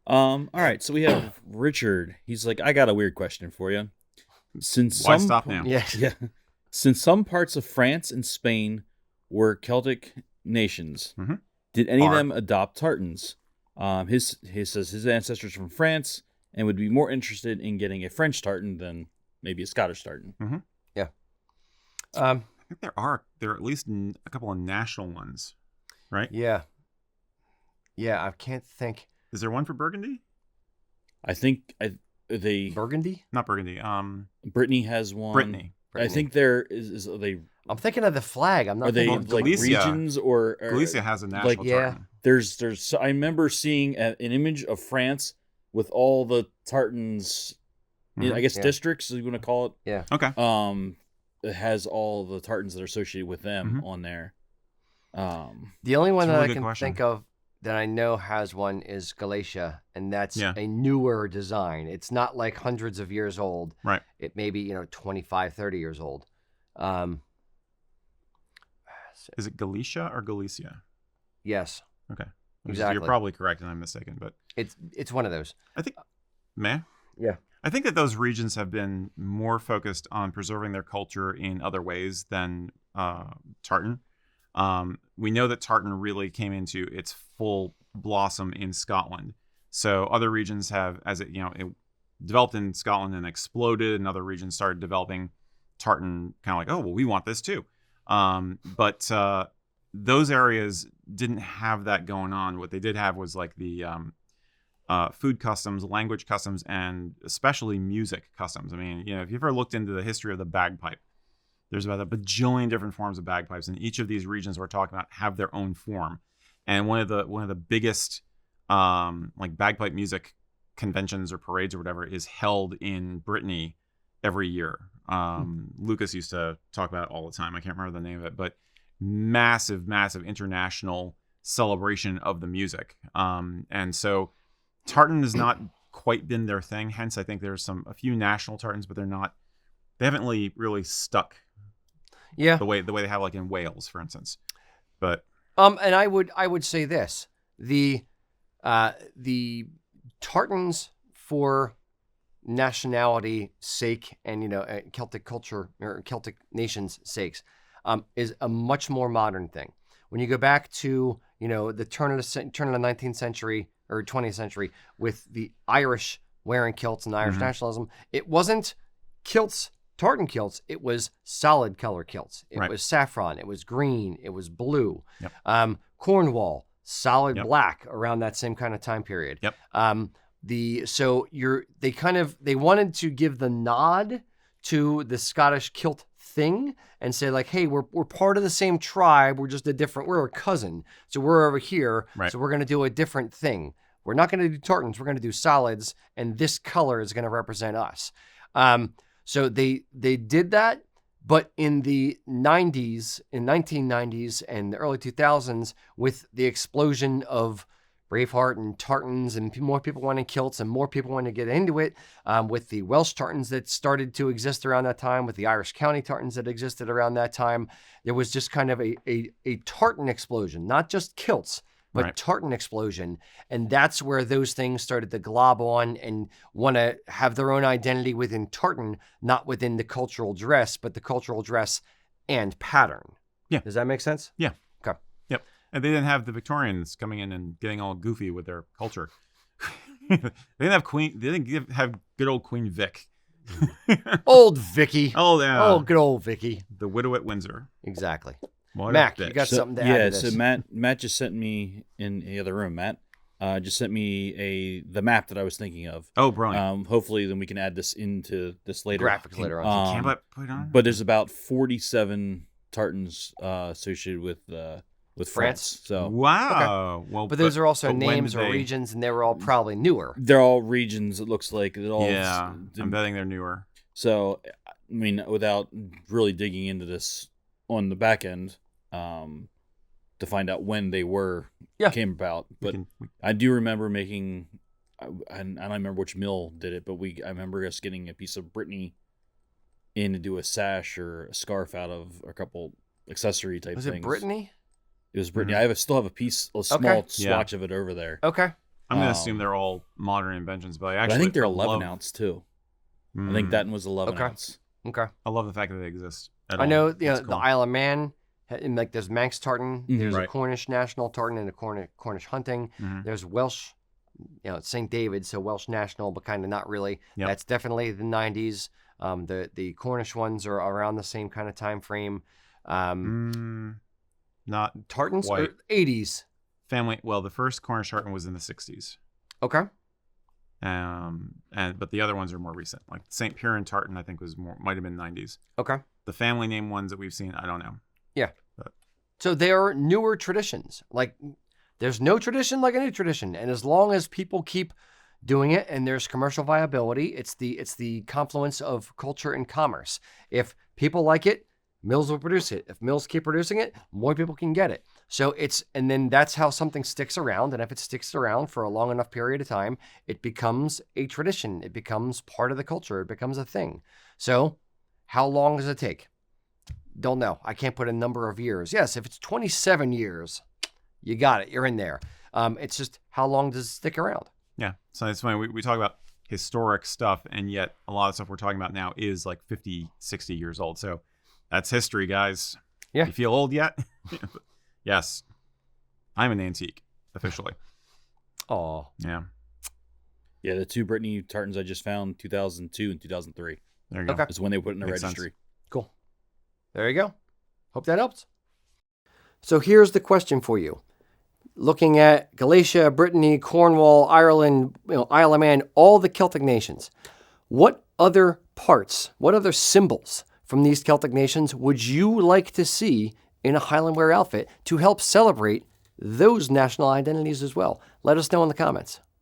All right, so we have Richard. He's like, I got a weird question for you. Why stop now? Yes. Yeah, since some parts of France and Spain were Celtic nations, Mhm. did any of Are. them adopt Tartans? He says his ancestors from France and would be more interested in getting a French Tartan than maybe a Scottish Tartan. Yeah. I think there are at least a couple of national ones, right? Yeah. Yeah, I can't think. Is there one for Burgundy? I think they Burgundy? Not Burgundy. Brittany has one. Brittany. I think there is are they I'm thinking of the flag. I'm not are they thinking of like Galicia. regions or Galicia has a national yeah. tartan. There's I remember seeing an image of France with all the Tartans, I guess Yeah. districts, you want to call it. Yeah. Okay. It has all the Tartans that are associated with them on there. The only one It's a that really I good can question. think of that I know has one is Galicia, and that's Yeah. a newer design. It's not like hundreds of years old. Right. It may be, 25, 30 years old. Is it Galicia or Galicia? Yes, Okay. Exactly. You're probably correct, and I'm mistaken, but it's one of those. I think, man. Yeah. I think that those regions have been more focused on preserving their culture in other ways than tartan. We know that tartan really came into its full blossom in Scotland. So other regions have, as it developed in Scotland and exploded, and other regions started developing tartan, kind of like, oh, well, we want this too. But those areas didn't have that going on. What they did have was like the food customs, language customs, and especially music customs. I mean, if you've ever looked into the history of the bagpipe, there's about a bajillion different forms of bagpipes, and each of these regions we're talking about have their own form. And one of the biggest like bagpipe music conventions or parades or whatever is held in Brittany every year. Lucas used to talk about it all the time. I can't remember the name of it, but massive international celebration of the music. And so tartan has not quite been their thing. Hence, I think there's a few national tartans, but they haven't really stuck. Yeah. The way they have like in Wales, for instance. But and I would say this: the tartans for nationality sake and Celtic culture or Celtic nations' sakes is a much more modern thing. When you go back to the turn of the 19th century or 20th century with the Irish wearing kilts and Irish nationalism, it wasn't kilts, tartan kilts. It was solid color kilts. It was saffron. It was green. It was blue. Yep. Cornwall, solid black around that same kind of time period. Yep. They wanted to give the nod to the Scottish kilt thing and say like, hey, we're part of the same tribe. We're a cousin. So we're over here. Right. So we're going to do a different thing. We're not going to do tartans. We're going to do solids. And this color is going to represent us. So they did that. But in the 1990s and the early 2000s, with the explosion of Braveheart and Tartans and more people wanting kilts and more people wanting to get into it, with the Welsh Tartans that started to exist around that time, with the Irish County Tartans that existed around that time, there was just kind of a tartan explosion, not just kilts, but tartan explosion. And that's where those things started to glob on and want to have their own identity within tartan, not within the cultural dress, but the cultural dress and pattern. Yeah. Does that make sense? Yeah. Okay. Yep. And they didn't have the Victorians coming in and getting all goofy with their culture. They didn't have good old Queen Vic. Old Vicky. Oh, yeah. Oh, good old Vicky. The widow at Windsor. Exactly. What a Mac, bitch. you got something to add to this? So Matt just sent me in the other room. Matt just sent me the map that I was thinking of. Oh, brilliant. Hopefully, then we can add this into this later. Graphics later on. Can't put it on? But there's about 47 tartans associated with France. So wow. Okay. Well, but those are also but when names did or they- regions, and they were all probably newer. they're all regions. It looks like it all. Yeah, I'm betting they're newer. So, I mean, without really digging into this on the back end, to find out when they came about, but I do remember making, and I don't remember which mill did it, but I remember us getting a piece of Brittany in to do a sash or a scarf out of a couple accessory type Was things. it Brittany? It was Brittany. Mhm. I still have a small swatch of it over there. Okay. I'm going to assume they're all modern inventions, but I think they're 11 ounce too. I think that one was 11 ounce. Okay. I love the fact that they exist. I know, cool. The Isle of Man, like there's Manx tartan, there's right. a Cornish national tartan and a Cornish hunting. There's Welsh, St. David, so Welsh national, but kind of not really. Yep. That's definitely the 90s. The Cornish ones are around the same kind of time frame. Not tartans quite. 80s. The first Cornish tartan was in the 60s. Okay. But the other ones are more recent. Like St. Piran tartan, I think might have been 90s. Okay. The family name ones that we've seen, I don't know. Yeah. So they are newer traditions. Like there's no tradition like a new tradition, and as long as people keep doing it and there's commercial viability, it's the confluence of culture and commerce. If people like it, mills will produce it. If mills keep producing it, more people can get it. So and then that's how something sticks around. And if it sticks around for a long enough period of time, it becomes a tradition. It becomes part of the culture. It becomes a thing. So how long does it take? Don't know. I can't put a number of years. Yes, if it's 27 years, you got it. You're in there. It's just how long does it stick around? Yeah. So it's funny. We talk about historic stuff, and yet a lot of stuff we're talking about now is like 50, 60 years old. So that's history, guys. Yeah. You feel old yet? Yes. I'm an antique, officially. Oh. Yeah. Yeah, the two Brittany tartans I just found, 2002 and 2003. There you go. That's when they put in the Makes registry. sense. Cool. There you go. Hope that helps. So here's the question for you. Looking at Galicia, Brittany, Cornwall, Ireland, Isle of Man, all the Celtic nations, what other parts, what other symbols from these Celtic nations would you like to see in a Highland wear outfit to help celebrate those national identities as well? Let us know in the comments.